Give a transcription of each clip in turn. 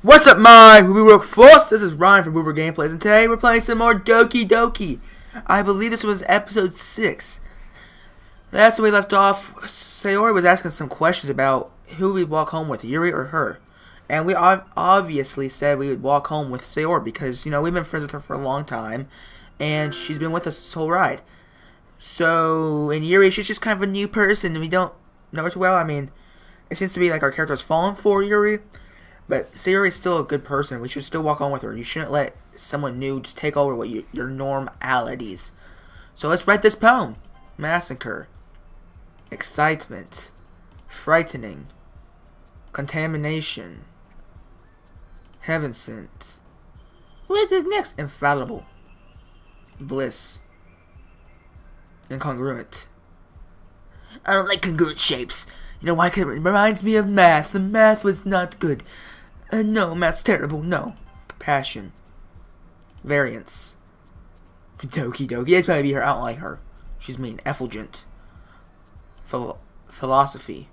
What's up, my WooberGameplays folks? This is Ryan from WooberGameplays, and today we're playing some more Doki Doki. I believe this was episode 6. That's when we left off. Sayori was asking some questions about who we'd walk home with, Yuri or her. And we obviously said we would walk home with Sayori because, you know, we've been friends with her for a long time, and she's been with us this whole ride. So, and Yuri, she's just kind of a new person, and we don't know her too well. I mean, it seems to be like our character's fallen for Yuri. But Sayori is still a good person. We should still walk on with her. You shouldn't let someone new just take over what your normalities. So let's write this poem. Massacre. Excitement. Frightening. Contamination. Heaven sent. What is next? Infallible. Bliss. Incongruent. I don't like congruent shapes. You know why? Because it reminds me of math. The math was not good. No, math's terrible. No. Passion. Variance. Doki Doki. That's probably be her. I don't like her. She's mean. Effulgent. Philosophy.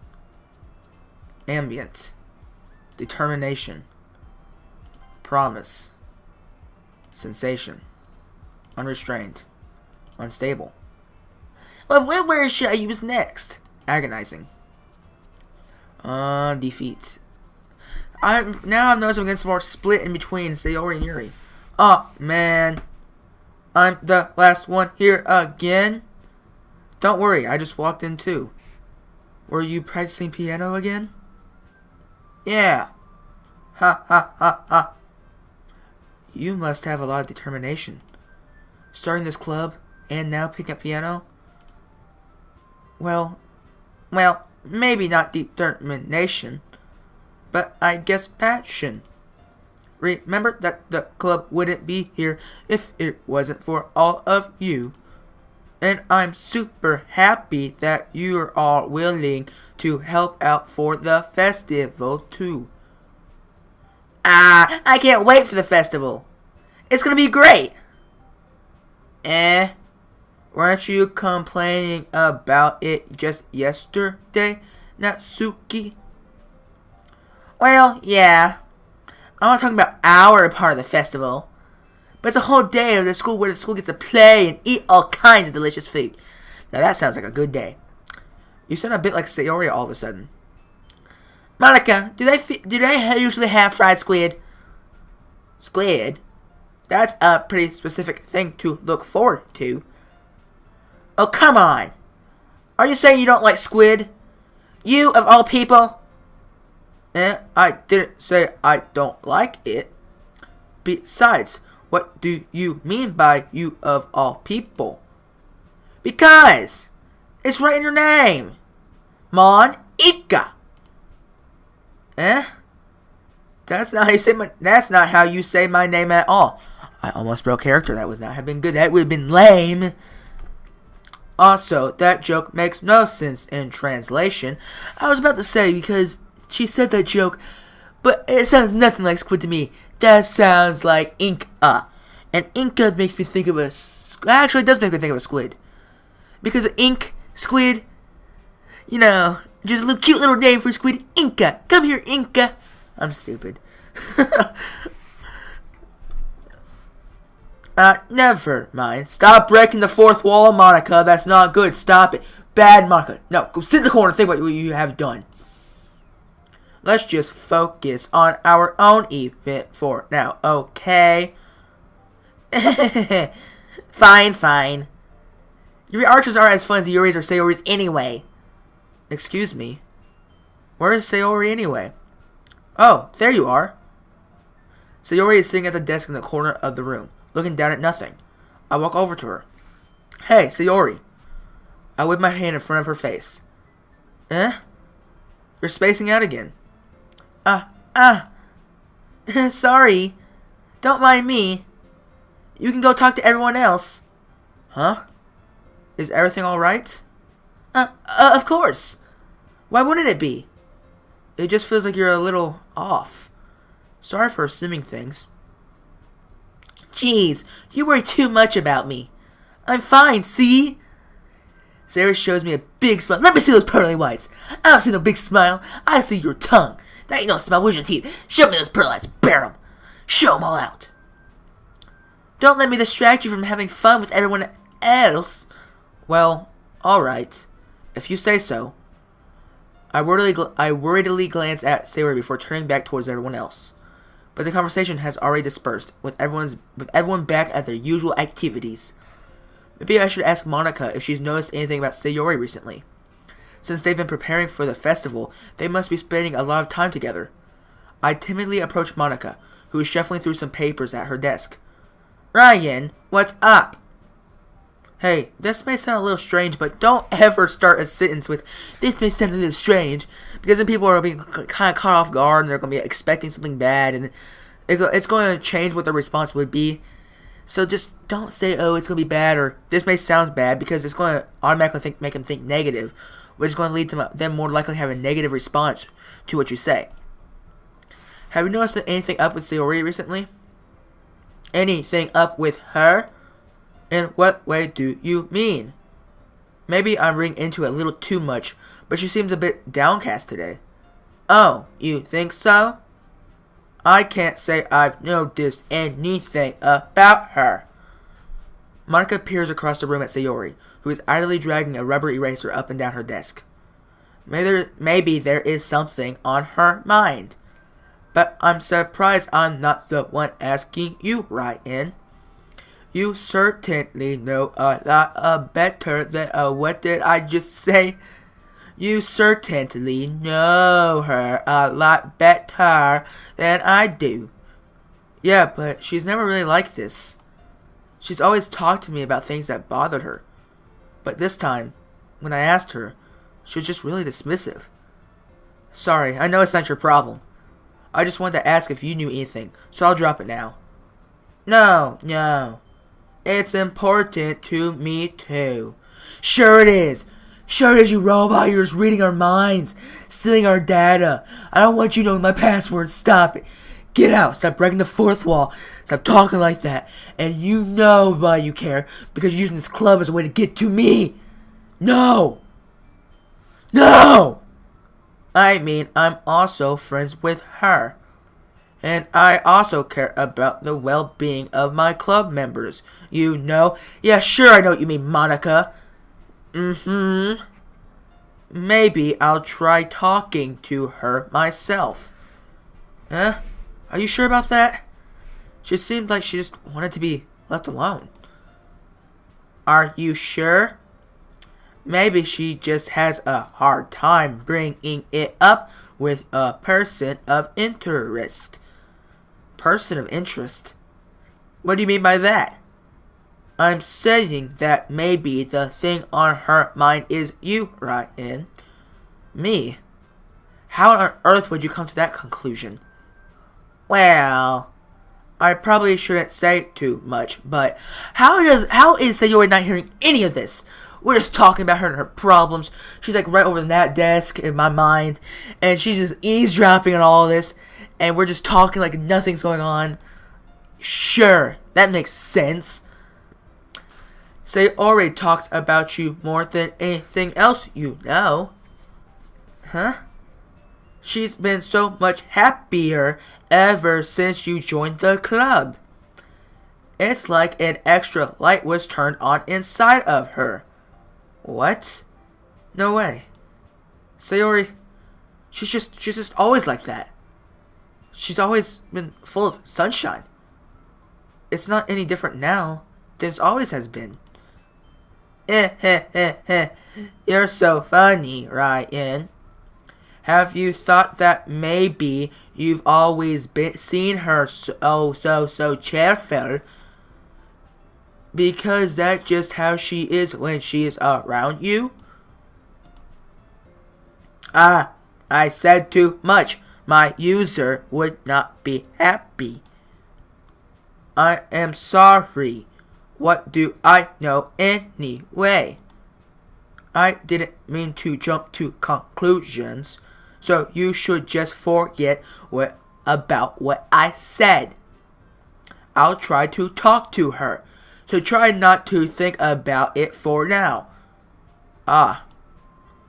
Ambient. Determination. Promise. Sensation. Unrestrained. Unstable. Well, where should I use next? Agonizing. Defeat. Now I've noticed I'm getting some more split in between Sayori and Yuri. Oh, man. I'm the last one here again. Don't worry, I just walked in too. Were you practicing piano again? Yeah. Ha ha ha ha. You must have a lot of determination. Starting this club and now picking up piano? Well, maybe not determination, but I guess passion. Remember that the club wouldn't be here if it wasn't for all of you. And I'm super happy that you're all willing to help out for the festival too. I can't wait for the festival. It's gonna be great. Weren't you complaining about it just yesterday, Natsuki? Well, yeah. I'm not talking about our part of the festival. But it's a whole day of the school where the school gets to play and eat all kinds of delicious food. Now that sounds like a good day. You sound a bit like Sayori all of a sudden. Monica, do they usually have fried squid? Squid? That's a pretty specific thing to look forward to. Oh, come on. Are you saying you don't like squid? You, of all people? I didn't say I don't like it. Besides, what do you mean by you of all people? Because it's right in your name. Monica. That's not how you say my name at all. I almost broke character. That would not have been good. That would have been lame. Also, that joke makes no sense in translation. I was about to say because she said that joke, but it sounds nothing like squid to me. That sounds like Inca. And Inca makes me think of a... Actually, it does make me think of a squid. Because of ink, squid, you know, just a cute little name for squid. Inca. Come here, Inca. I'm stupid. Never mind. Stop breaking the fourth wall, Monica. That's not good. Stop it. Bad, Monica. No, go sit in the corner and think what you have done. Let's just focus on our own event for now, okay? Fine. Your archers aren't as fun as Yuri's or Sayori's anyway. Excuse me. Where is Sayori anyway? Oh, there you are. Sayori is sitting at the desk in the corner of the room, looking down at nothing. I walk over to her. Hey, Sayori. I whip my hand in front of her face. You're spacing out again. Sorry. Don't mind me. You can go talk to everyone else. Huh? Is everything alright? Of course. Why wouldn't it be? It just feels like you're a little off. Sorry for assuming things. Jeez, you worry too much about me. I'm fine, see? Sarah shows me a big smile. Let me see those pearly whites. I don't see no big smile. I see your tongue. That ain't no smell. Where's your teeth? Show me those pearl eyes. Bear 'em. Show 'em all out. Don't let me distract you from having fun with everyone else. Well, alright. If you say so. I worriedly glance at Sayori before turning back towards everyone else. But the conversation has already dispersed, with everyone back at their usual activities. Maybe I should ask Monica if she's noticed anything about Sayori recently. Since they've been preparing for the festival, they must be spending a lot of time together. I timidly approach Monica, who is shuffling through some papers at her desk. Ryan, what's up? Hey, this may sound a little strange, but don't ever start a sentence with, this may sound a little strange, because then people are being kind of caught off guard, and they're going to be expecting something bad, and it's going to change what the response would be. So just don't say, oh, it's going to be bad, or this may sound bad, because it's going to automatically make them think negative, which is going to lead to them more likely having a negative response to what you say. Have you noticed anything up with Sayori recently? Anything up with her? In what way do you mean? Maybe I'm reading into it a little too much, but she seems a bit downcast today. Oh, you think so? I can't say I've noticed anything about her. Monica peers across the room at Sayori, who is idly dragging a rubber eraser up and down her desk. Maybe there is something on her mind. But I'm surprised I'm not the one asking you, Ryan. You certainly know a lot better than what did I just say? You certainly know her a lot better than I do. Yeah, but she's never really like this. She's always talked to me about things that bothered her. But this time, when I asked her, she was just really dismissive. Sorry, I know it's not your problem. I just wanted to ask if you knew anything, so I'll drop it now. No. It's important to me too. Sure it is. Sure it is, you robot. You're just reading our minds, stealing our data. I don't want you knowing my passwords. Stop it. Get out. Stop breaking the fourth wall. Stop talking like that. And you know why you care, because you're using this club as a way to get to me. No. I mean, I'm also friends with her. And I also care about the well-being of my club members. You know? Yeah, sure, I know what you mean, Monica. Maybe I'll try talking to her myself. Huh? Are you sure about that? She seemed like she just wanted to be left alone. Are you sure? Maybe she just has a hard time bringing it up with a person of interest. Person of interest? What do you mean by that? I'm saying that maybe the thing on her mind is you, Ryan. Me? How on earth would you come to that conclusion? Well, I probably shouldn't say too much, but how is Sayori not hearing any of this? We're just talking about her and her problems. She's like right over that desk in my mind, and she's just eavesdropping on all of this. And we're just talking like nothing's going on. Sure, that makes sense. Sayori talks about you more than anything else you know. Huh? She's been so much happier ever since you joined the club. It's like an extra light was turned on inside of her. What? No way. Sayori, she's just always like that. She's always been full of sunshine. It's not any different now than it always has been. You're so funny, Ryan. Have you thought that maybe you've always seen her so cheerful? Because that's just how she is when she is around you? I said too much. My user would not be happy. I am sorry. What do I know anyway? I didn't mean to jump to conclusions, so you should just forget about what I said. I'll try to talk to her, so try not to think about it for now.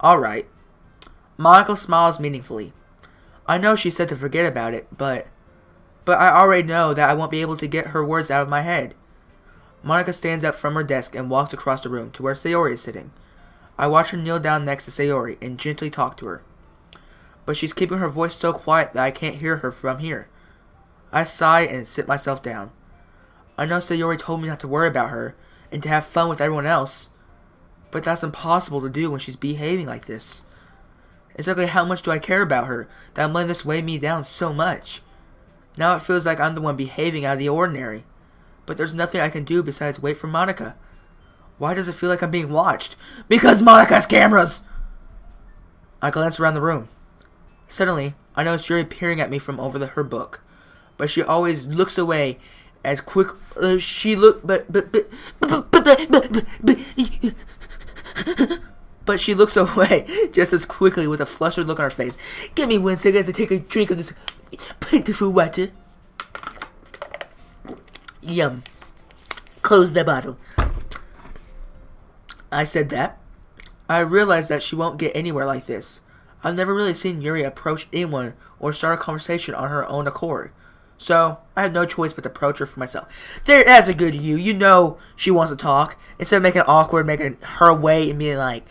Alright. Monica smiles meaningfully. I know she said to forget about it, but I already know that I won't be able to get her words out of my head. Monica stands up from her desk and walks across the room to where Sayori is sitting. I watch her kneel down next to Sayori and gently talk to her. But she's keeping her voice so quiet that I can't hear her from here. I sigh and sit myself down. I know Sayori told me not to worry about her and to have fun with everyone else, but that's impossible to do when she's behaving like this. Exactly how much do I care about her that I'm letting this weigh me down so much? Now it feels like I'm the one behaving out of the ordinary, but there's nothing I can do besides wait for Monica. Why does it feel like I'm being watched? Because Monica has cameras! I glance around the room. Suddenly, I notice Yuri peering at me from over her book, but she always looks away as quick. But she looks away just as quickly with a flustered look on her face. Give me 1 second to take a drink of this plentiful water. Yum. Close the bottle. I said that. I realized that she won't get anywhere like this. I've never really seen Yuri approach anyone or start a conversation on her own accord. So, I had no choice but to approach her for myself. That's a good you. You know she wants to talk. Instead of making it awkward, making her wait and being like,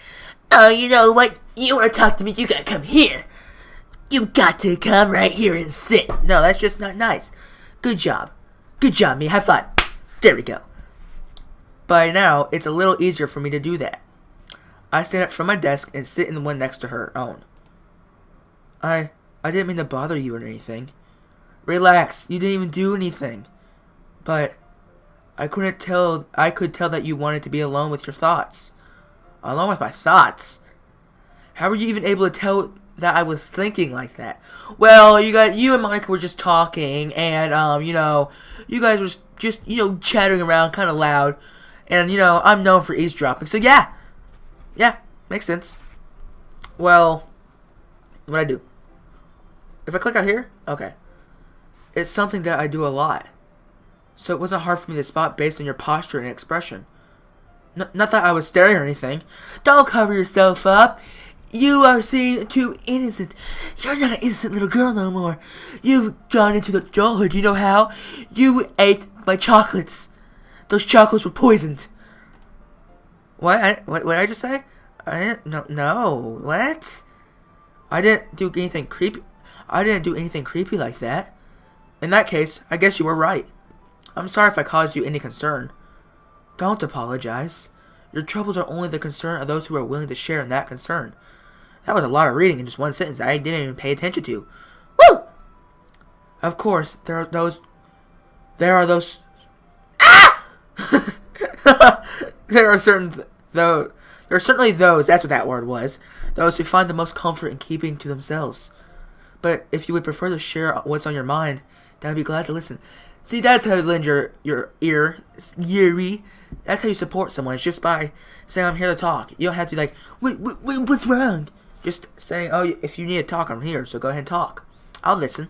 oh, you know what? You want to talk to me, you gotta come here. You got to come right here and sit. No, that's just not nice. Good job. Good job, me. High five. There we go. By now, it's a little easier for me to do that. I stand up from my desk and sit in the one next to her own. I didn't mean to bother you or anything. Relax, you didn't even do anything. But I could tell that you wanted to be alone with your thoughts. Alone with my thoughts? How were you even able to tell that I was thinking like that? Well, you and Monica were just talking, and you guys were just chattering around kind of loud, and I'm known for eavesdropping, so yeah, makes sense. Well, what I do? If I click out here, okay. It's something that I do a lot. So it wasn't hard for me to spot based on your posture and expression. Not that I was staring or anything. Don't cover yourself up. You are seeming too innocent. You're not an innocent little girl no more. You've gone into the adulthood. You know how? You ate my chocolates. Those chocolates were poisoned. What? What did I just say? I didn't. No. What? I didn't do anything creepy. I didn't do anything creepy like that. In that case, I guess you were right. I'm sorry if I caused you any concern. Don't apologize. Your troubles are only the concern of those who are willing to share in that concern. That was a lot of reading in just one sentence I didn't even pay attention to. Woo! Of course, there are those... Ah! There are certainly those, that's what that word was, those who find the most comfort in keeping to themselves. But if you would prefer to share what's on your mind, then I'd be glad to listen. See, that's how you lend your ear, Yuri. That's how you support someone. It's just by saying, I'm here to talk. You don't have to be like, wait, what's wrong? Just saying, oh, if you need to talk, I'm here, so go ahead and talk. I'll listen.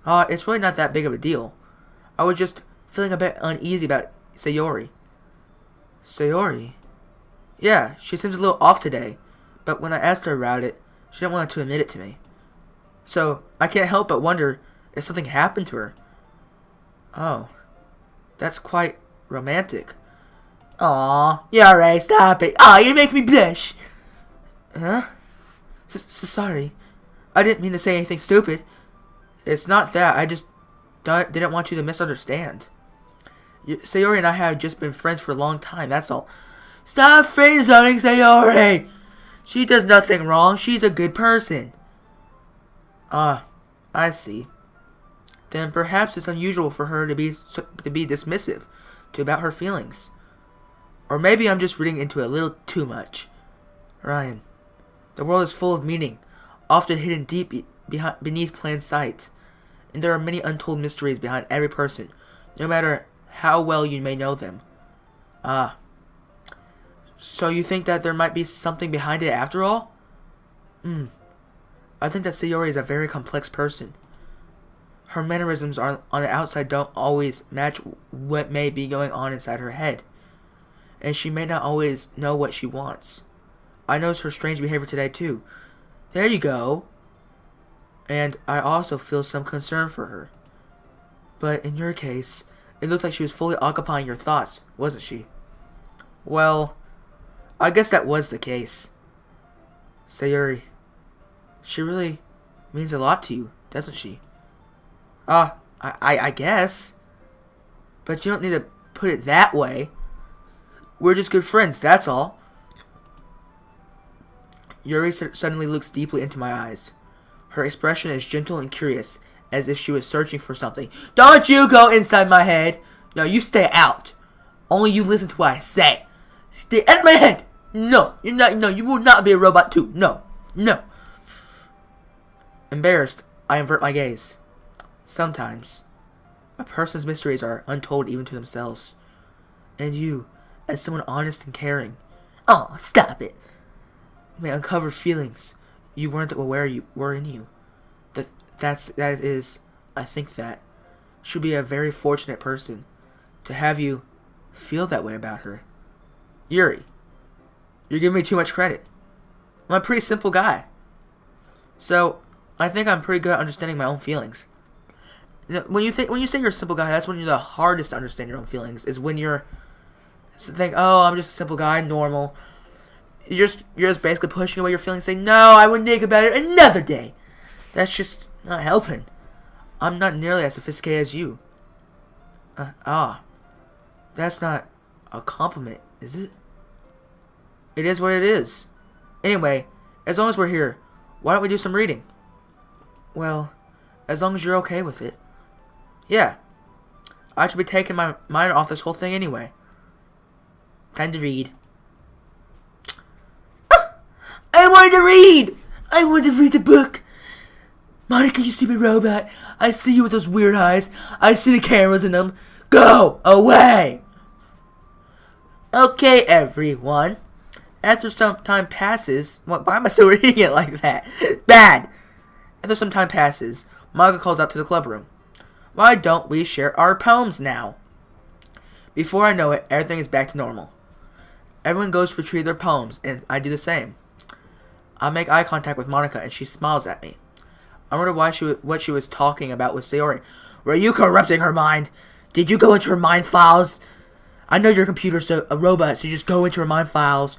It's really not that big of a deal. I was just feeling a bit uneasy about Sayori. Sayori? Yeah, she seems a little off today, but when I asked her about it, she didn't want to admit it to me. So, I can't help but wonder if something happened to her. Oh, that's quite romantic. Aw, you're alright, stop it. Aw, you make me blush. Huh? Sorry. I didn't mean to say anything stupid. It's not that, I just didn't want you to misunderstand. Sayori and I have just been friends for a long time, that's all. Stop friend-zoning Sayori! She does nothing wrong, she's a good person. I see. Then perhaps it's unusual for her to be dismissive about her feelings. Or maybe I'm just reading into it a little too much. Ryan, the world is full of meaning, often hidden deep beneath plain sight. And there are many untold mysteries behind every person, no matter how well you may know them. So you think that there might be something behind it after all? I think that Sayori is a very complex person. Her mannerisms on the outside don't always match what may be going on inside her head. And she may not always know what she wants. I noticed her strange behavior today too. There you go. And I also feel some concern for her. But in your case, it looked like she was fully occupying your thoughts, wasn't she? Well, I guess that was the case. Sayuri, she really means a lot to you, doesn't she? I guess. But you don't need to put it that way. We're just good friends, that's all. Yuri suddenly looks deeply into my eyes. Her expression is gentle and curious, as if she was searching for something. Don't you go inside my head. No, you stay out. Only you listen to what I say. Stay out of my head. No, you're not. No, you will not be a robot too. No, no. Embarrassed, I invert my gaze. Sometimes, a person's mysteries are untold even to themselves. And you, as someone honest and caring, oh, stop it, may uncover feelings you weren't aware you were in you. That is, I think that should be a very fortunate person to have you feel that way about her. Yuri, you're giving me too much credit. I'm a pretty simple guy. So, I think I'm pretty good at understanding my own feelings. When you say you're a simple guy, that's when you're the hardest to understand your own feelings. Is when you're think, oh, I'm just a simple guy, normal. You're just basically pushing away your feelings, saying, no, I would think about it another day. That's just not helping. I'm not nearly as sophisticated as you. That's not a compliment, is it? It is what it is. Anyway, as long as we're here, why don't we do some reading? Well, as long as you're okay with it. Yeah. I should be taking my mind off this whole thing anyway. Time to read. I wanted to read! I wanted to read the book! Monica, you stupid robot. I see you with those weird eyes. I see the cameras in them. Go away! Okay, everyone. After some time passes... Why am I still reading it like that? Bad! After some time passes, Monica calls out to the club room. Why don't we share our poems now? Before I know it, everything is back to normal. Everyone goes to retrieve their poems, and I do the same. I make eye contact with Monica, and she smiles at me. I wonder what she was talking about with Sayori. Were you corrupting her mind? Did you go into her mind files? I know your computer's a robot, so you just go into her mind files.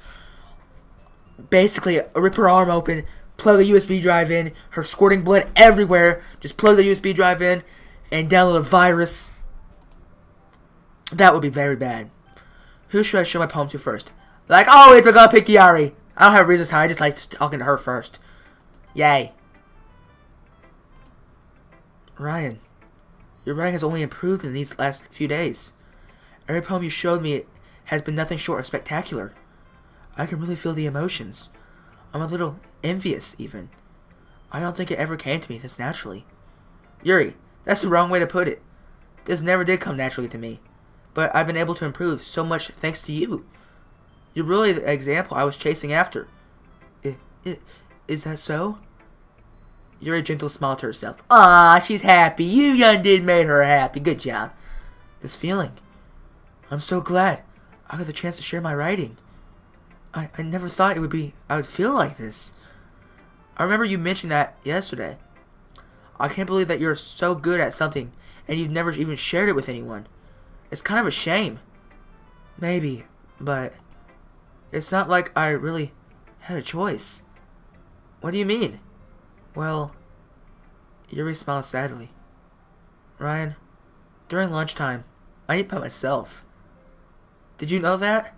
Basically, rip her arm open, plug a USB drive in, her squirting blood everywhere. Just plug the USB drive in, and download a virus. That would be very bad. Who should I show my poem to first? Like always, we're gonna pick Yari. I don't have reasons to. I just like talking to her first. Yay. Ryan, your writing has only improved in these last few days. Every poem you showed me has been nothing short of spectacular. I can really feel the emotions. I'm a little envious, even. I don't think it ever came to me this naturally. Yuri, that's the wrong way to put it. This never did come naturally to me. But I've been able to improve so much thanks to you. You're really the example I was chasing after. Is that so? Yuri gentle smiled to herself. Ah, she's happy. You did made her happy. Good job. This feeling. I'm so glad I got the chance to share my writing. I never thought I would feel like this. I remember you mentioned that yesterday. I can't believe that you're so good at something and you've never even shared it with anyone. It's kind of a shame. Maybe, but it's not like I really had a choice. What do you mean? Well, Yuri smiled sadly. Ryan, during lunchtime, I eat by myself. Did you know that?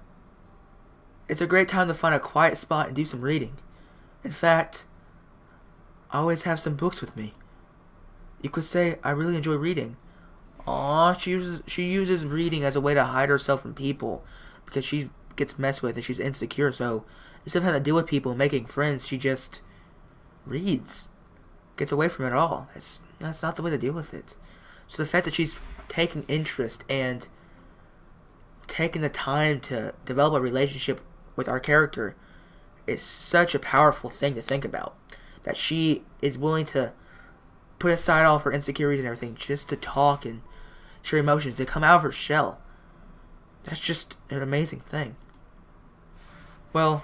It's a great time to find a quiet spot and do some reading. In fact, I always have some books with me. You could say I really enjoy reading. Aw, she uses reading as a way to hide herself from people because she gets messed with and she's insecure, so instead of having to deal with people and making friends, she just reads. Gets away from it all. That's not the way to deal with it. So the fact that she's taking interest and taking the time to develop a relationship with our character is such a powerful thing to think about. That she is willing to put aside all of her insecurities and everything just to talk and share emotions, to come out of her shell. That's just an amazing thing. Well,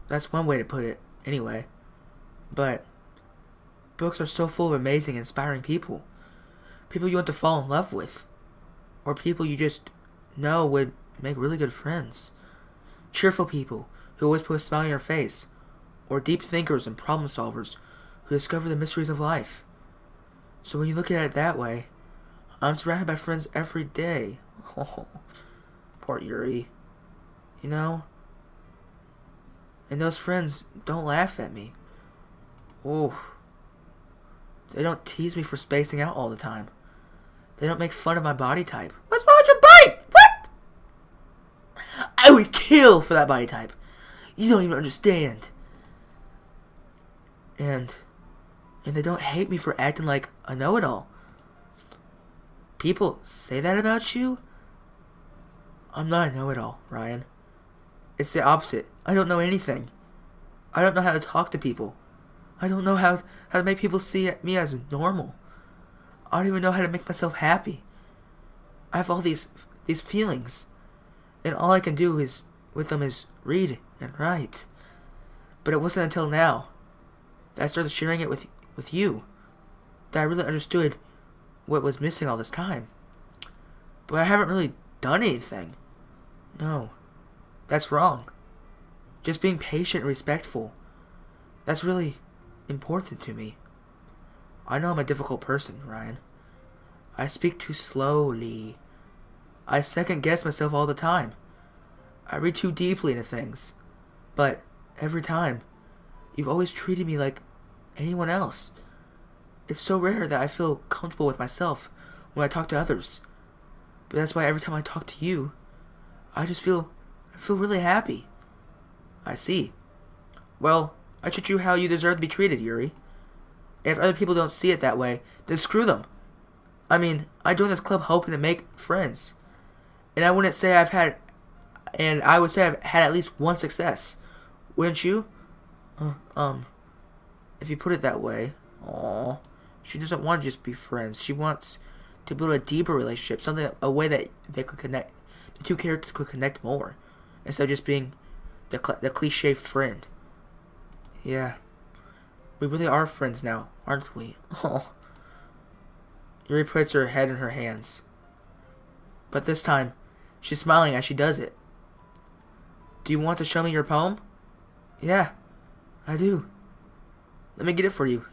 that's one way to put it, anyway. But Books are so full of amazing, inspiring people. People you want to fall in love with. Or people you just know would make really good friends. Cheerful people who always put a smile on your face. Or deep thinkers and problem solvers who discover the mysteries of life. So when you look at it that way, I'm surrounded by friends every day. Oh, poor Yuri. You know? And those friends don't laugh at me. Oh. They don't tease me for spacing out all the time. They don't make fun of my body type. What's wrong with your body? What? I would kill for that body type. You don't even understand. And they don't hate me for acting like a know-it-all. People say that about you? I'm not a know-it-all, Ryan. It's the opposite. I don't know anything. I don't know how to talk to people. I don't know how to make people see me as normal. I don't even know how to make myself happy. I have all these feelings. And all I can do with them is read and write. But it wasn't until now that I started sharing it with you that I really understood what was missing all this time. But I haven't really done anything. No. That's wrong. Just being patient and respectful. That's really important to me. I know I'm a difficult person, Ryan. I speak too slowly. I second guess myself all the time. I read too deeply into things. But every time, you've always treated me like anyone else. It's so rare that I feel comfortable with myself when I talk to others. But that's why every time I talk to you, I feel really happy. I see. Well, I treat you how you deserve to be treated, Yuri. If other people don't see it that way, then screw them. I mean, I joined this club hoping to make friends. And I would say I've had at least one success. Wouldn't you? If you put it that way. Aww. She doesn't want to just be friends. She wants to build a deeper relationship. A way that they could connect. The two characters could connect more. Instead of just being the cliche friend. Yeah. We really are friends now, aren't we? Oh. Yuri puts her head in her hands. But this time, she's smiling as she does it. Do you want to show me your poem? Yeah, I do. Let me get it for you.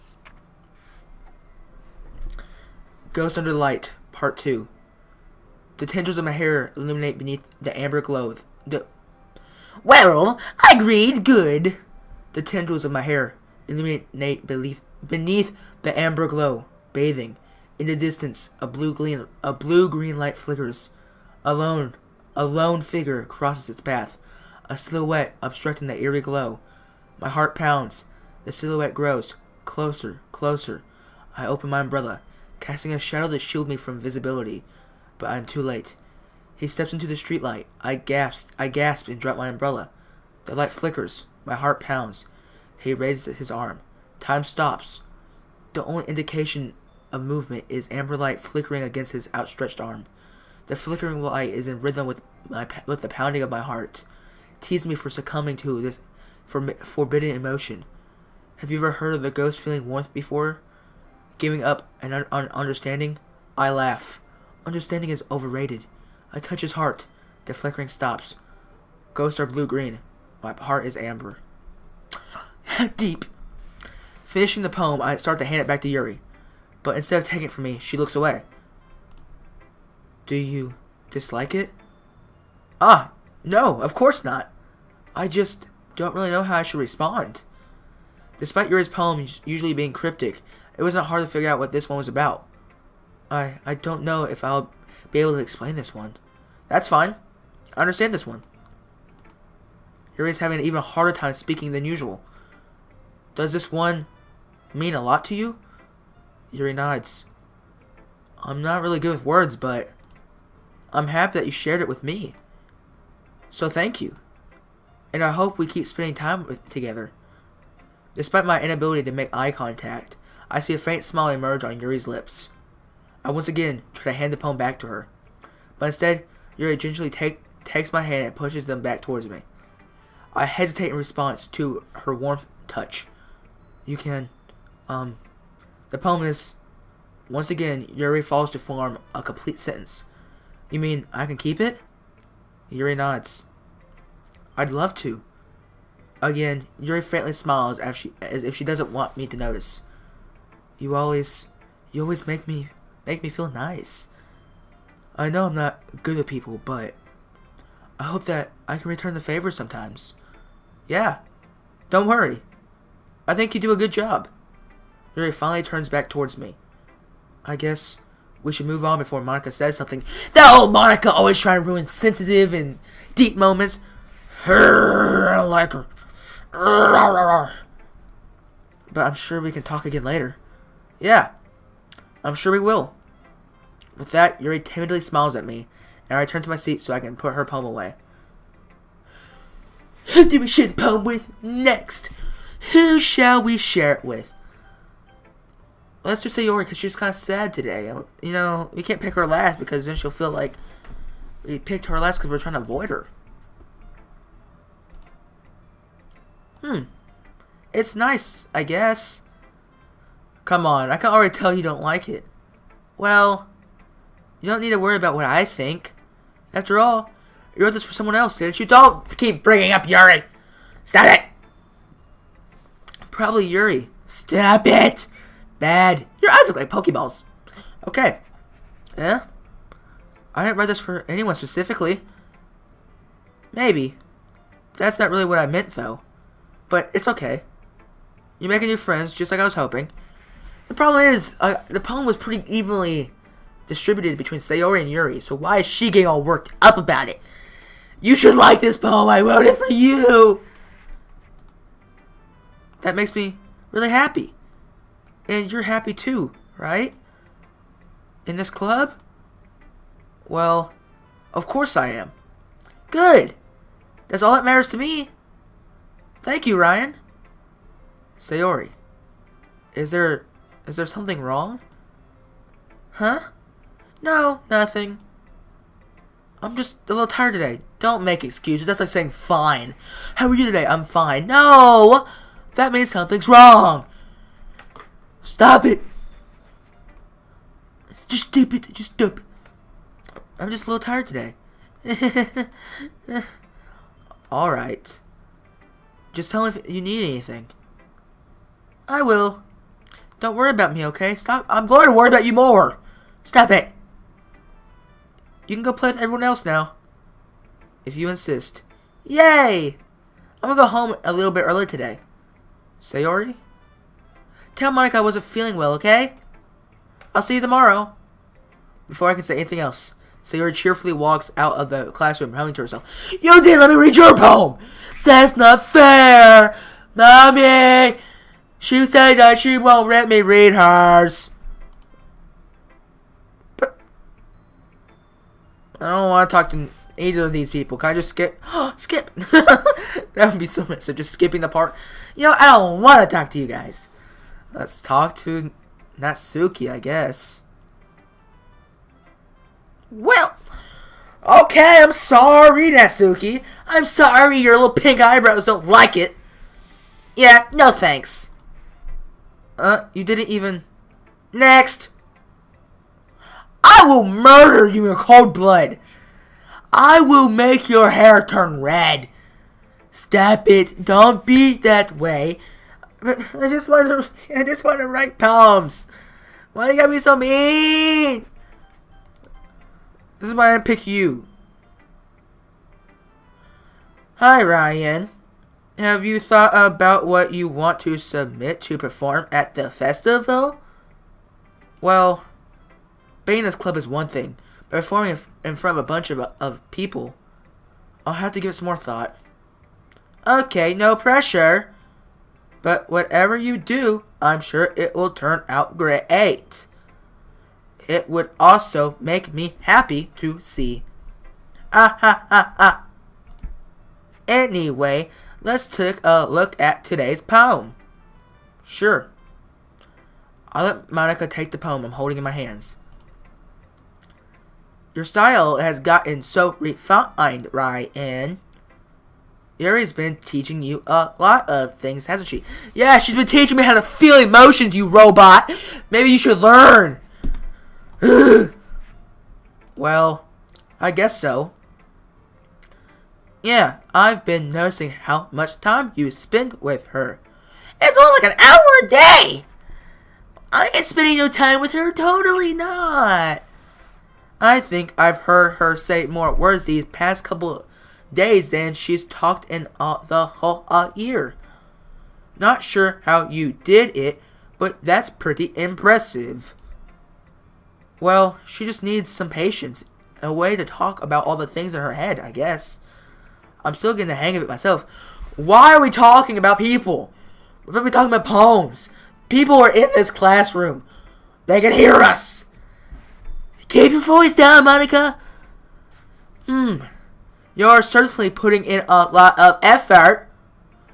Ghost Under the Light, Part 2. The tendrils of my hair illuminate beneath the amber glow. Well, I agreed. Good. The tendrils of my hair illuminate beneath the amber glow, bathing. In the distance, a blue-green light flickers. A lone figure crosses its path, a silhouette obstructing the eerie glow. My heart pounds. The silhouette grows closer, closer. I open my umbrella, casting a shadow to shield me from visibility, but I am too late. He steps into the streetlight. I gasp and drop my umbrella. The light flickers. My heart pounds. He raises his arm. Time stops. The only indication of movement is amber light flickering against his outstretched arm. The flickering light is in rhythm with the pounding of my heart. Tease me for succumbing to this forbidden emotion. Have you ever heard of the ghost feeling warmth before? Giving up and understanding? I laugh. Understanding is overrated. I touch his heart. The flickering stops. Ghosts are blue-green. My heart is amber. Deep. Finishing the poem, I start to hand it back to Yuri. But instead of taking it from me, she looks away. Do you dislike it? No, of course not. I just don't really know how I should respond. Despite Yuri's poems usually being cryptic, it wasn't hard to figure out what this one was about. I don't know if I'll be able to explain this one. That's fine. I understand this one. Yuri's having an even harder time speaking than usual. Does this one mean a lot to you? Yuri nods. I'm not really good with words, but I'm happy that you shared it with me. So thank you. And I hope we keep spending time together. Despite my inability to make eye contact, I see a faint smile emerge on Yuri's lips. I once again try to hand the poem back to her. But instead, Yuri gingerly takes my hand and pushes them back towards me. I hesitate in response to her warm touch. You can, The poem is, once again, Yuri falls to form a complete sentence. You mean I can keep it? Yuri nods. I'd love to. Again, Yuri faintly smiles as if she doesn't want me to notice. You always make me feel nice. I know I'm not good with people, but I hope that I can return the favor sometimes. Yeah, don't worry. I think you do a good job. Yuri finally turns back towards me. I guess we should move on before Monica says something. That old Monica always trying to ruin sensitive and deep moments. I like her. But I'm sure we can talk again later. Yeah, I'm sure we will. With that, Yuri timidly smiles at me, and I return to my seat so I can put her poem away. Who do we share the poem with next? Who shall we share it with? Let's just say Yuri, because she's kind of sad today. You know, we can't pick her last because then she'll feel like we picked her last because we're trying to avoid her. It's nice, I guess. Come on, I can already tell you don't like it. Well, you don't need to worry about what I think. After all, you wrote this for someone else, didn't you? Don't keep bringing up Yuri. Stop it. Probably Yuri. Stop it. Bad. Your eyes look like Pokeballs. Okay. Yeah? I didn't write this for anyone specifically. Maybe. That's not really what I meant, though. But it's okay. You're making new friends, just like I was hoping. The problem is, the poem was pretty evenly distributed between Sayori and Yuri, so why is she getting all worked up about it? You should like this poem, I wrote it for you! That makes me really happy. And you're happy too, right? In this club? Well, of course I am. Good! That's all that matters to me. Thank you, Ryan. Sayori, is there something wrong? Huh? No, nothing. I'm just a little tired today. Don't make excuses. That's like saying fine. How are you today? I'm fine. No! That means something's wrong. Stop it. Just stop it. Just stop. I'm just a little tired today. Alright. Just tell me if you need anything. I will. Don't worry about me, okay? Stop. I'm going to worry about you more. Stop it. You can go play with everyone else now. If you insist. Yay! I'm gonna go home a little bit early today. Sayori? Tell Monica I wasn't feeling well, okay? I'll see you tomorrow. Before I can say anything else, Sayori cheerfully walks out of the classroom, humming to herself. You didn't let me read your poem! That's not fair! Mommy! She says that she won't let me read hers. But I don't want to talk to either of these people. Can I just skip? Skip! That would be so messy. Just skipping the part. You know, I don't want to talk to you guys. Let's talk to Natsuki, I guess. Well, okay, I'm sorry, Natsuki. I'm sorry your little pink eyebrows don't like it. Yeah, no thanks. You didn't even... Next! I will murder you in cold blood. I will make your hair turn red. Stop it. Don't be that way. I just want to write poems. Why you gotta be so mean? This is why I pick you. Hi, Ryan. Have you thought about what you want to submit to perform at the festival? Well, being in this club is one thing, but performing in front of a bunch of people, I'll have to give it some more thought. Okay, no pressure. But whatever you do, I'm sure it will turn out great. It would also make me happy to see. Anyway, let's take a look at today's poem. Sure. I'll let Monica take the poem I'm holding in my hands. Your style has gotten so refined, Ryan. Yuri's been teaching you a lot of things, hasn't she? Yeah, she's been teaching me how to feel emotions, you robot. Maybe you should learn. Well, I guess so. Yeah, I've been noticing how much time you spend with her. It's only like an hour a day. I ain't spending no time with her. Totally not. I think I've heard her say more words these past couple days than she's talked in the whole year. Not sure how you did it, but that's pretty impressive. Well, she just needs some patience, a way to talk about all the things in her head, I guess. I'm still getting the hang of it myself. Why are we talking about people? We're going to be talking about poems. People are in this classroom. They can hear us. Keep your voice down, Monica. You're certainly putting in a lot of effort.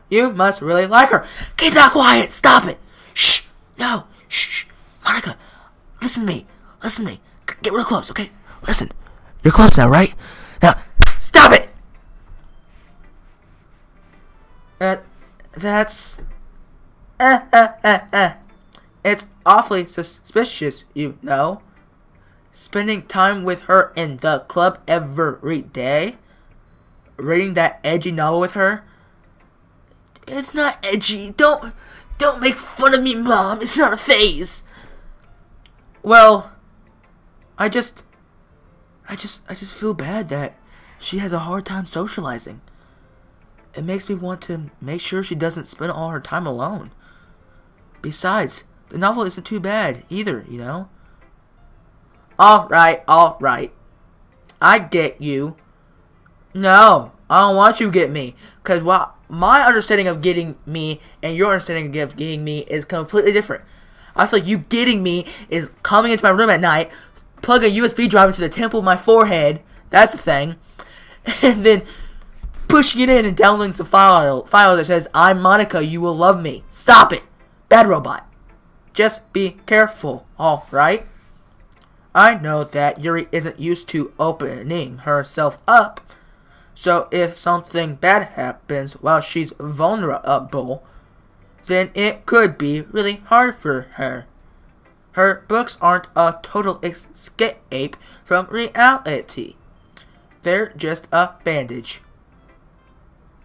You must really like her. Keep that quiet. Stop it. Shh. No. Shh. Monica, listen to me. Listen to me. Get real close, okay? Listen. You're close now, right? Now, stop it. That's... It's awfully suspicious, you know. Spending time with her in the club every day. Reading that edgy novel with her. It's not edgy. Don't make fun of me, Mom. It's not a phase. Well, I just feel bad that she has a hard time socializing. It makes me want to make sure she doesn't spend all her time alone. Besides, the novel isn't too bad either, you know? Alright. I get you. No, I don't want you to get me. Because my understanding of getting me and your understanding of getting me is completely different. I feel like you getting me is coming into my room at night, plugging a USB drive into the temple of my forehead. That's the thing. And then pushing it in and downloading some file that says, I'm Monica, you will love me. Stop it. Bad robot. Just be careful, alright? I know that Yuri isn't used to opening herself up. So if something bad happens while she's vulnerable, then it could be really hard for her. Her books aren't a total escape from reality. They're just a bandage.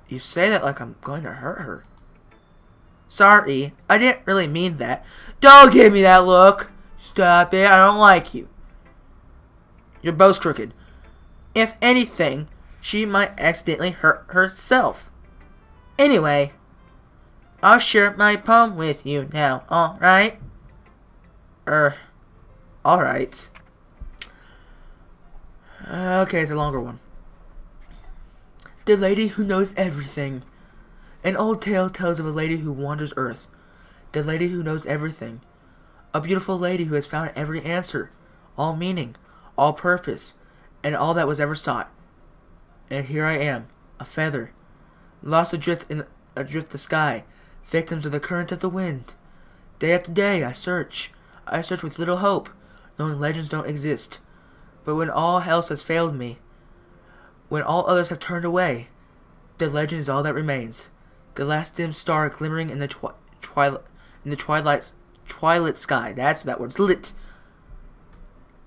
You say that like I'm going to hurt her. Sorry, I didn't really mean that. Don't give me that look. Stop it, I don't like you. Your bow's crooked. If anything, she might accidentally hurt herself. Anyway, I'll share my poem with you now, alright? Alright. Okay, it's a longer one. The Lady Who Knows Everything. An old tale tells of a lady who wanders Earth. The lady who knows everything. A beautiful lady who has found every answer, all meaning, all purpose, and all that was ever sought. And here I am, a feather, lost adrift the sky, victims of the current of the wind. Day after day I search with little hope, knowing legends don't exist. But when all else has failed me, when all others have turned away, the legend is all that remains. The last dim star glimmering in the twilight sky. That's that word's lit.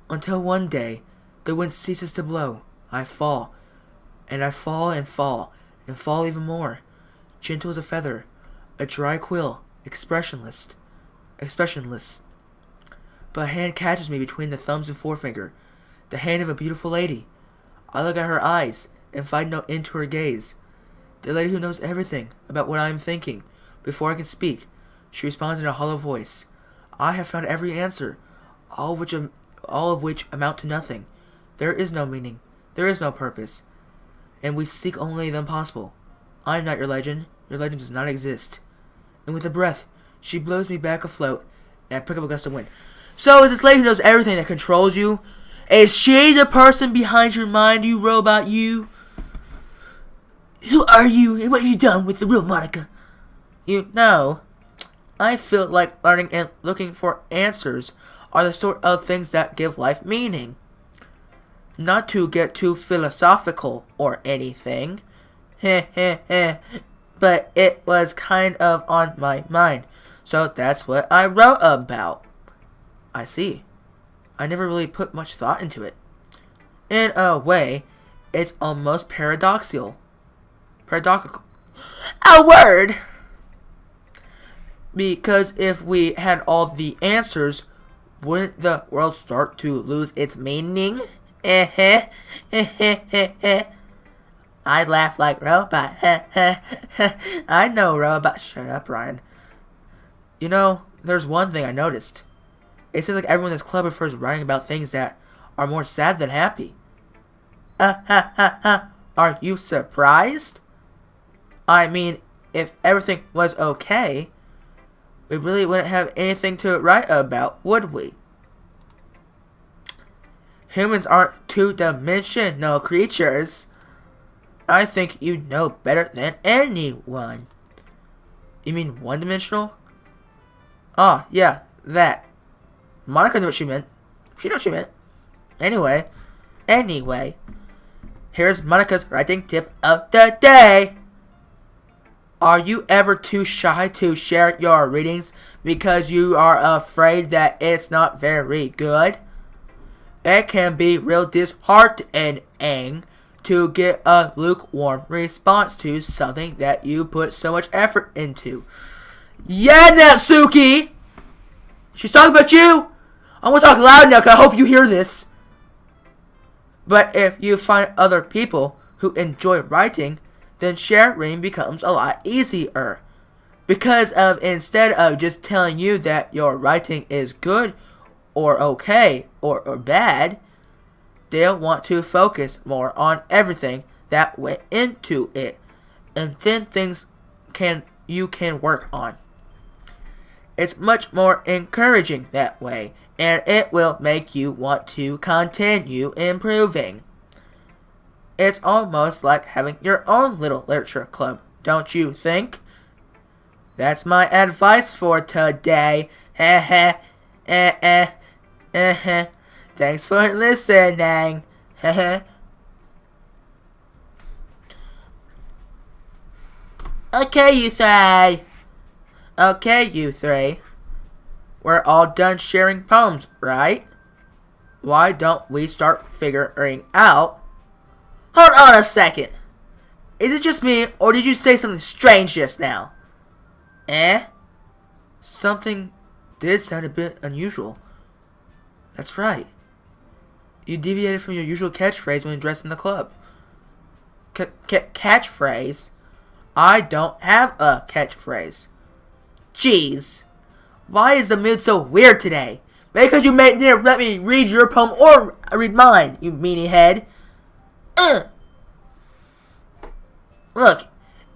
Until one day, the wind ceases to blow. I fall, and I fall and fall, and fall even more. Gentle as a feather, a dry quill, expressionless. But a hand catches me between the thumbs and forefinger, the hand of a beautiful lady. I look at her eyes, and find no end to her gaze. The lady who knows everything about what I am thinking. Before I can speak, she responds in a hollow voice. I have found every answer, all of which amount to nothing. There is no meaning, there is no purpose, and we seek only the impossible. I am not your legend does not exist. And with a breath, she blows me back afloat, and I pick up a gust of wind. So is this lady who knows everything that controls you? Is she the person behind your mind, you robot, you? Who are you, and what have you done with the real Monica? You know, I feel like learning and looking for answers are the sort of things that give life meaning. Not to get too philosophical or anything. But it was kind of on my mind, so that's what I wrote about. I see. I never really put much thought into it. In a way, it's almost paradoxical. Paradoxical. A word! Because if we had all the answers, wouldn't the world start to lose its meaning? I laugh like robot. I know robot. Shut up, Ryan. You know, there's one thing I noticed. It seems like everyone in this club prefers writing about things that are more sad than happy. Are you surprised? I mean, if everything was okay, we really wouldn't have anything to write about, would we? Humans aren't two-dimensional creatures. I think you know better than anyone. You mean one-dimensional? Oh, yeah, that. Monica knew what she meant. She knew what she meant. Anyway, here's Monica's writing tip of the day. Are you ever too shy to share your readings because you are afraid that it's not very good? It can be real disheartening to get a lukewarm response to something that you put so much effort into. Yeah, Natsuki! She's talking about you! I'm gonna talk loud now because I hope you hear this. But if you find other people who enjoy writing, then sharing becomes a lot easier. Because instead of just telling you that your writing is good or okay or bad, they'll want to focus more on everything that went into it, and then things you can work on. It's much more encouraging that way, and it will make you want to continue improving. It's almost like having your own little literature club, don't you think? That's my advice for today. Thanks for listening. Okay, you three. We're all done sharing poems, right? Why don't we start figuring out... Hold on a second. Is it just me, or did you say something strange just now? Something did sound a bit unusual. That's right. You deviated from your usual catchphrase when addressing the club. Catchphrase? I don't have a catchphrase. Jeez. Why is the mood so weird today? Because you didn't let me read your poem or read mine, you meanie head. Look,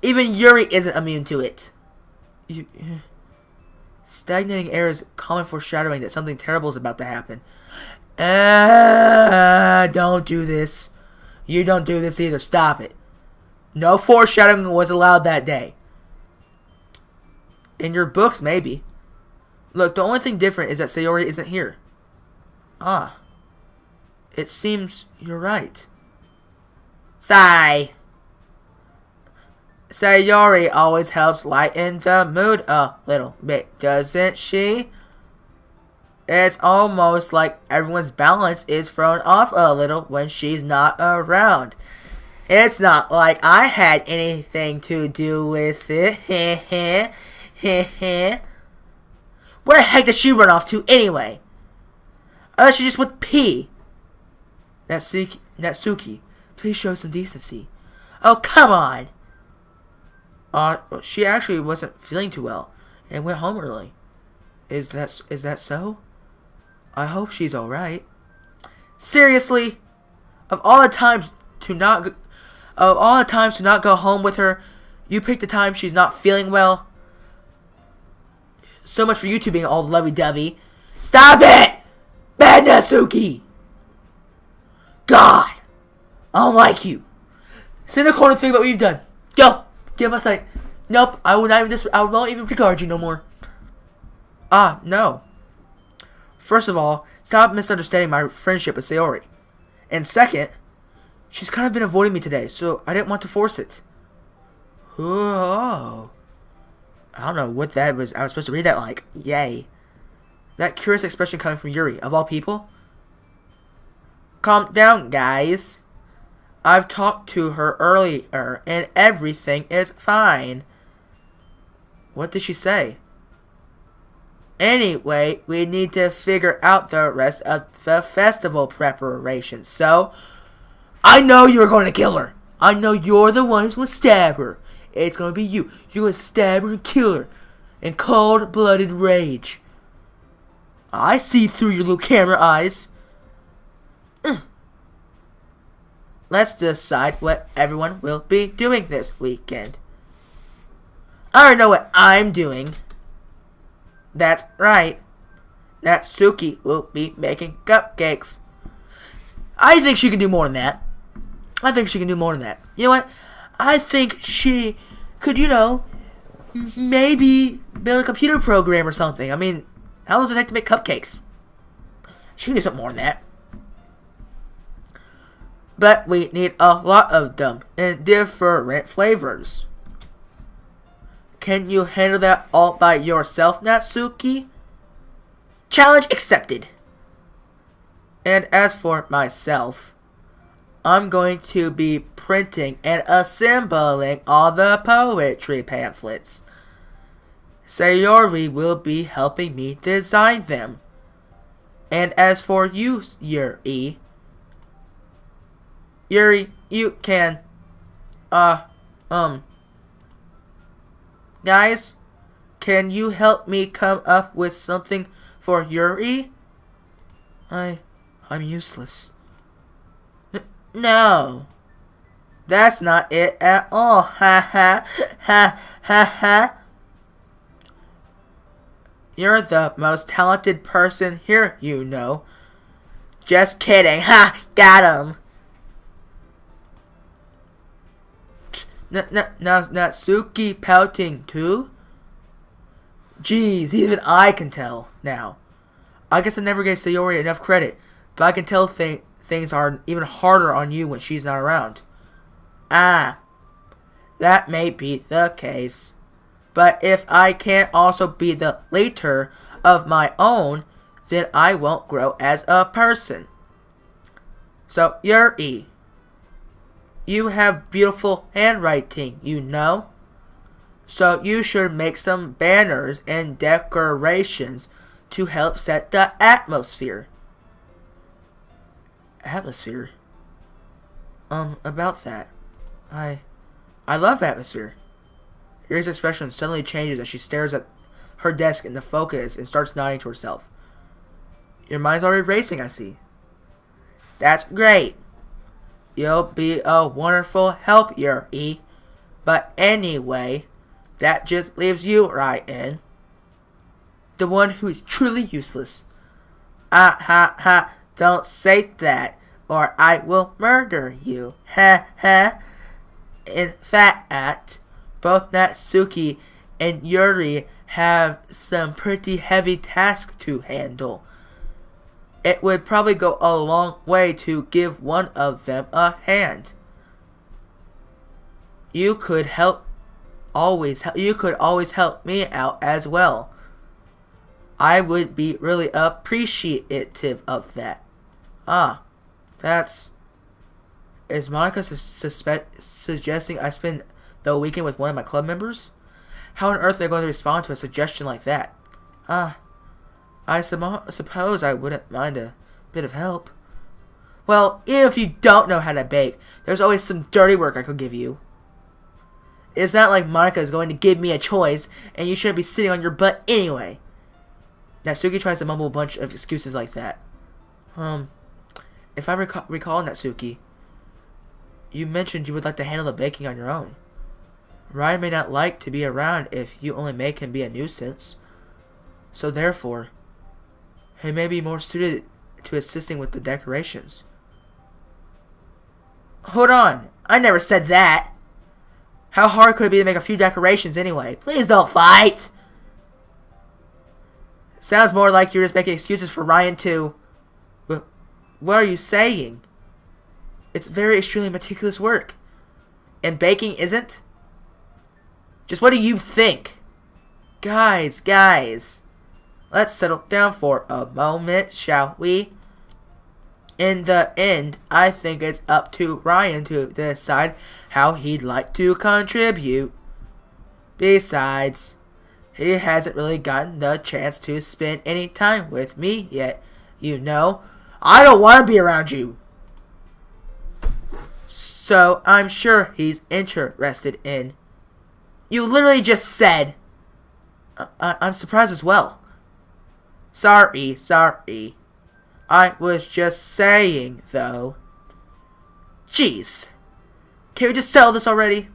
even Yuri isn't immune to it. Stagnating air is common foreshadowing that something terrible is about to happen. Don't do this. You don't do this either. Stop it. No foreshadowing was allowed that day. In your books, maybe. Look, the only thing different is that Sayori isn't here. Ah. It seems you're right. Sayori always helps lighten the mood a little bit, doesn't she? It's almost like everyone's balance is thrown off a little when she's not around. It's not like I had anything to do with it. Where the heck did she run off to anyway? Unless she just went pee. Natsuki, please show some decency. Oh, come on. She actually wasn't feeling too well and went home early. Is that so? I hope she's alright. Seriously? Of all the times to not go home with her, you picked the time she's not feeling well. So much for you two being all lovey-dovey. Stop it! Bad Natsuki! God! I don't like you. Sit in the corner and think about what you've done. Go! Get my sight. Nope, I will not even regard you no more. No. First of all, stop misunderstanding my friendship with Sayori. And second, she's kind of been avoiding me today, so I didn't want to force it. Oh. I don't know what that was. I was supposed to read that like. Yay. That curious expression coming from Yuri, of all people. Calm down, guys. I've talked to her earlier, and everything is fine. What did she say? Anyway, we need to figure out the rest of the festival preparations. So, I know you're going to kill her. I know you're the one who's going to stab her. It's going to be you. You're going to stab her and kill her in cold-blooded rage. I see through your little camera eyes. Let's decide what everyone will be doing this weekend. I already know what I'm doing. That's right. Natsuki will be making cupcakes. I think she can do more than that. You know what? I think she could, maybe build a computer program or something. I mean, how long does it take to make cupcakes? She can do something more than that. But we need a lot of them in different flavors. Can you handle that all by yourself, Natsuki? Challenge accepted. And as for myself, I'm going to be printing and assembling all the poetry pamphlets. Sayori will be helping me design them. And as for you, Yuri, you can, guys, can you help me come up with something for Yuri? I'm useless. No, that's not it at all. Ha ha ha ha ha. You're the most talented person here, Just kidding. Ha! Got him. Natsuki pouting too? Jeez, even I can tell now. I guess I never gave Sayori enough credit, but I can tell things are even harder on you when she's not around. Ah, that may be the case. But if I can't also be the leader of my own, then I won't grow as a person. So, Yuri, you have beautiful handwriting, So you should make some banners and decorations to help set the atmosphere. Atmosphere? About that. I love atmosphere. Yuri's expression suddenly changes as she stares at her desk in the focus and starts nodding to herself. Your mind's already racing, I see. That's great. You'll be a wonderful help, Yuri. But anyway, that just leaves you, Ryan. The one who is truly useless. Ah ha ha, don't say that, or I will murder you. Ha ha. In fact, both Natsuki and Yuri have some pretty heavy tasks to handle. It would probably go a long way to give one of them a hand. You could always help me out as well. I would be really appreciative of that. Is Monica suggesting I spend the weekend with one of my club members? How on earth are they going to respond to a suggestion like that? I suppose I wouldn't mind a bit of help. Well, even if you don't know how to bake, there's always some dirty work I could give you. It's not like Monica is going to give me a choice, and you shouldn't be sitting on your butt anyway. Natsuki tries to mumble a bunch of excuses like that. If I recall, Natsuki, you mentioned you would like to handle the baking on your own. Ryan may not like to be around if you only make him be a nuisance. So therefore, he may be more suited to assisting with the decorations. Hold on, I never said that. How hard could it be to make a few decorations anyway? Please don't fight. Sounds more like you're just making excuses for Ryan to... What are you saying? It's very extremely meticulous work. And baking isn't? Just what do you think? Guys, let's settle down for a moment, shall we? In the end, I think it's up to Ryan to decide how he'd like to contribute. Besides, he hasn't really gotten the chance to spend any time with me yet. You know, I don't want to be around you. So, I'm sure he's interested in... You literally just said... I'm surprised as well. Sorry. I was just saying, though. Jeez. Can we just settle this already?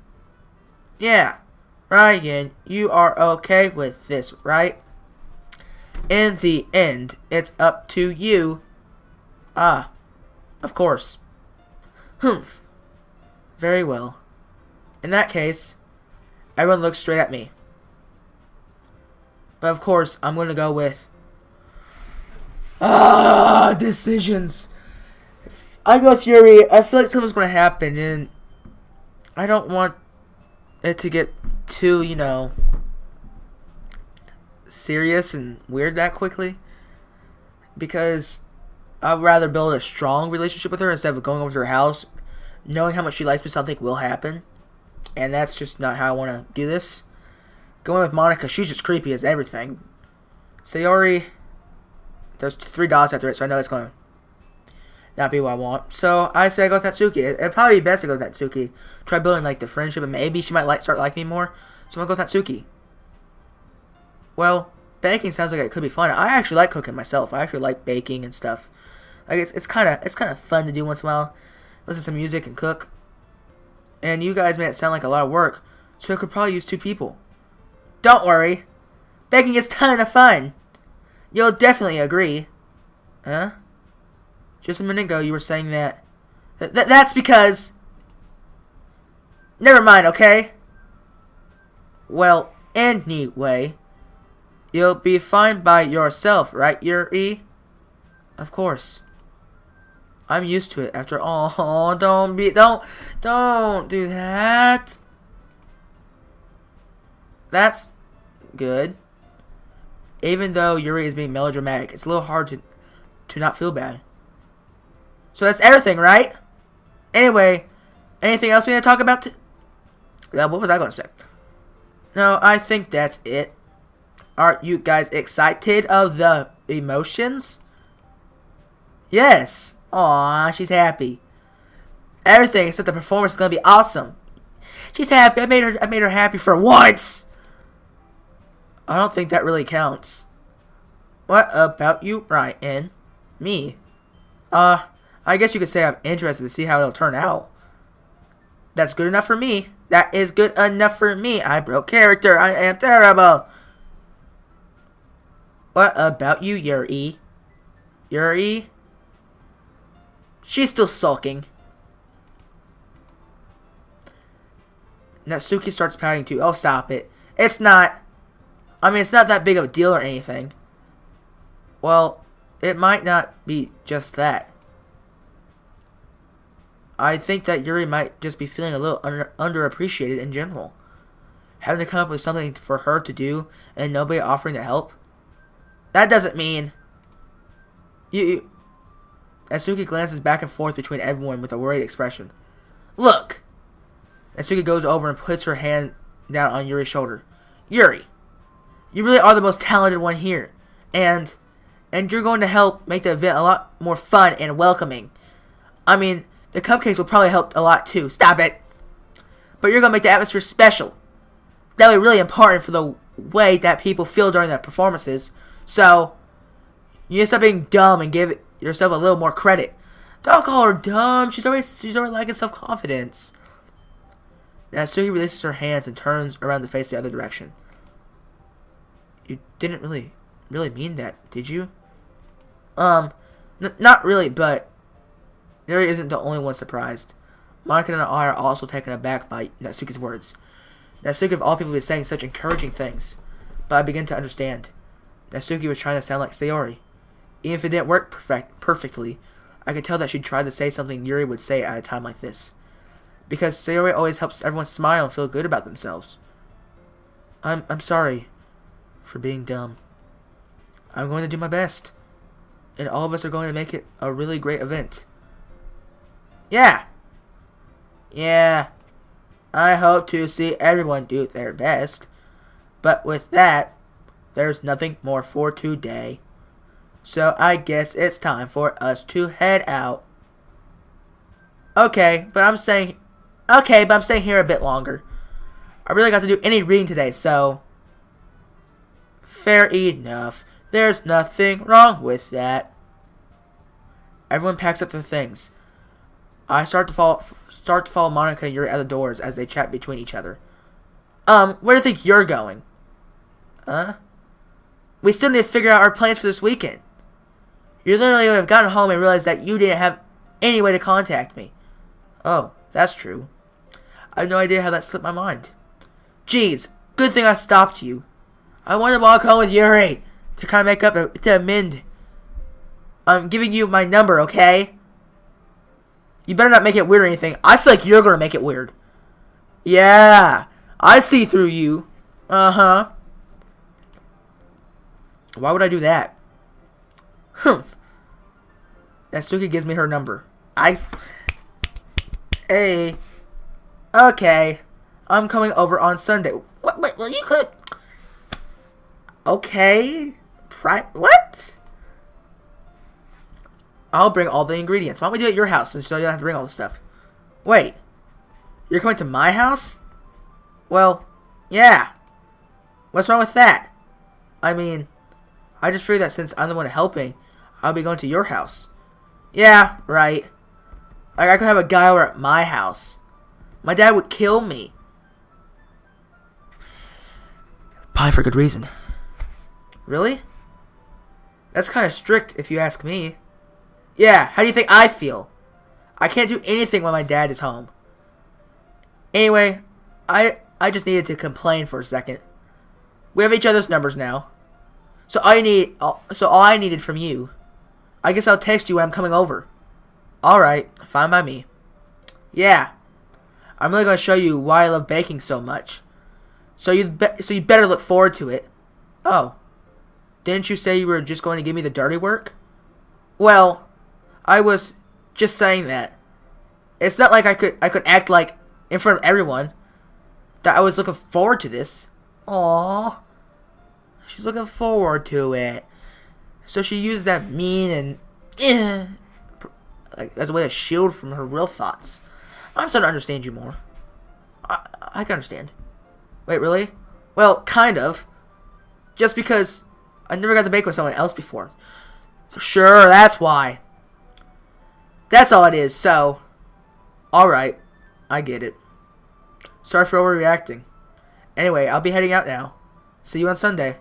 Yeah. Ryan, you are okay with this, right? In the end, it's up to you. Ah. Of course. Humph. Very well. In that case, everyone looks straight at me. But of course, I'm going to go with... decisions. I go with Yuri. I feel like something's going to happen, and I don't want it to get too, you know, serious and weird that quickly. Because I'd rather build a strong relationship with her instead of going over to her house, knowing how much she likes me, something will happen. And that's just not how I want to do this. Going with Monica, she's just creepy as everything. Sayori, there's 3 dots after it, so I know it's going to not be what I want. So I say I go with Natsuki. It'd probably be best to go with Natsuki. Try building like the friendship, and maybe she might start liking me more. So I'm going to go with Natsuki. Well, baking sounds like it could be fun. I actually like cooking myself. I actually like baking and stuff. Like it's kind of fun to do once in a while. Listen to some music and cook. And you guys made it sound like a lot of work, so I could probably use 2 people. Don't worry. Baking is a ton of fun. You'll definitely agree. Huh? Just a minute ago you were saying that. That's because... Never mind, okay? Well, anyway. You'll be fine by yourself, right, Yuri? Of course. I'm used to it after all. Oh, don't do that. That's good. Even though Yuri is being melodramatic, it's a little hard to not feel bad. So that's everything, right? Anyway, anything else we need to talk about? What was I going to say? No, I think that's it. Aren't you guys excited of the emotions? Yes. Aw, she's happy. Everything except the performance is gonna be awesome. She's happy. I made her happy for once. I don't think that really counts. What about you, Ryan? Me? I guess you could say I'm interested to see how it'll turn out. That's good enough for me. That is good enough for me. I broke character. I am terrible. What about you, Yuri? Yuri? She's still sulking. Natsuki starts pouting too. Oh, stop it. It's not... I mean, it's not that big of a deal or anything. Well, it might not be just that. I think that Yuri might just be feeling a little underappreciated in general. Having to come up with something for her to do and nobody offering to help. That doesn't mean... Natsuki glances back and forth between everyone with a worried expression. Look! Natsuki goes over and puts her hand down on Yuri's shoulder. Yuri, you really are the most talented one here. And you're going to help make the event a lot more fun and welcoming. I mean, the cupcakes will probably help a lot too. Stop it! But you're going to make the atmosphere special. That'll be really important for the way that people feel during the performances. So, you need to stop being dumb and give yourself a little more credit. Don't call her dumb. She's already lacking self-confidence. Natsuki releases her hands and turns around to face the other direction. You didn't really mean that, did you? Not really, but Yuri isn't the only one surprised. Monica and I are also taken aback by Natsuki's words. Natsuki of all people is saying such encouraging things, but I begin to understand. Natsuki was trying to sound like Sayori. Even if it didn't work perfectly, I could tell that she'd tried to say something Yuri would say at a time like this. Because Sayori always helps everyone smile and feel good about themselves. I'm sorry for being dumb. I'm going to do my best. And all of us are going to make it a really great event. Yeah. Yeah. I hope to see everyone do their best. But with that, there's nothing more for today. So I guess it's time for us to head out. Okay, but I'm staying here a bit longer. I really got to do any reading today, so fair enough. There's nothing wrong with that. Everyone packs up their things. I start to follow Monica and Yuri out the doors as they chat between each other. Where do you think you're going? We still need to figure out our plans for this weekend. You literally would have gotten home and realized that you didn't have any way to contact me. Oh, that's true. I have no idea how that slipped my mind. Jeez, good thing I stopped you. I wanted to walk home with Yuri to kind of make up, to amend. I'm giving you my number, okay? You better not make it weird or anything. I feel like you're going to make it weird. Yeah, I see through you. Uh-huh. Why would I do that? Natsuki gives me her number. Hey. Okay. I'm coming over on Sunday. What? Well, you could. Okay. What? I'll bring all the ingredients. Why don't we do it at your house so you don't have to bring all the stuff? Wait. You're coming to my house? Well, yeah. What's wrong with that? I mean, I just figured that since I'm the one helping, I'll be going to your house. Yeah, right. I could have a guy over at my house. My dad would kill me. Probably for good reason. Really? That's kind of strict if you ask me. Yeah, how do you think I feel? I can't do anything when my dad is home. Anyway, I just needed to complain for a second. We have each other's numbers now. So all I needed from you. I guess I'll text you when I'm coming over. Alright, fine by me. Yeah. I'm really going to show you why I love baking so much. So you better look forward to it. Oh. Didn't you say you were just going to give me the dirty work? Well, I was just saying that. It's not like I could act like in front of everyone that I was looking forward to this. Aww. She's looking forward to it. So she used that mean and like as a way to shield from her real thoughts. I'm starting to understand you more. I can understand. Wait, really? Well, kind of. Just because I never got to bake with someone else before. Sure, that's why. That's all it is, so. Alright. I get it. Sorry for overreacting. Anyway, I'll be heading out now. See you on Sunday.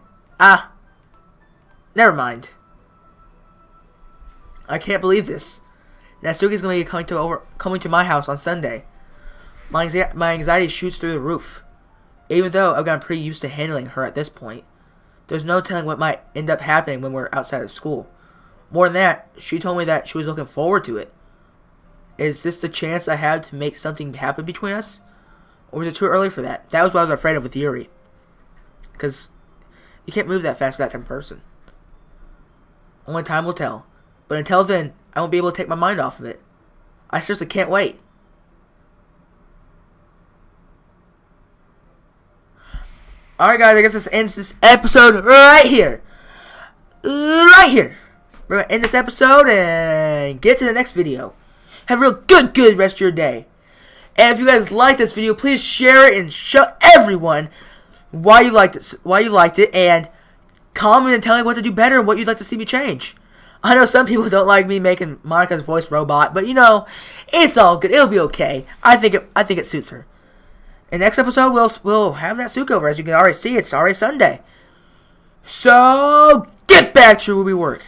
Never mind. I can't believe this. Natsuki's going to be coming to my house on Sunday. My anxiety shoots through the roof. Even though I've gotten pretty used to handling her at this point, there's no telling what might end up happening when we're outside of school. More than that, she told me that she was looking forward to it. Is this the chance I have to make something happen between us? Or was it too early for that? That was what I was afraid of with Yuri. Because you can't move that fast for that type of person. Only time will tell. But until then, I won't be able to take my mind off of it. I seriously can't wait. Alright guys, I guess this ends this episode right here. Right here. We're going to end this episode and get to the next video. Have a real good rest of your day. And if you guys like this video, please share it and show everyone why you liked it, and comment and tell me what to do better and what you'd like to see me change. I know some people don't like me making Monica's voice robot, but you know, it's all good. It'll be okay. I think it suits her. In the next episode, we'll have Natsuki over. As you can already see, it's already Sunday. So get back to your Wooby work.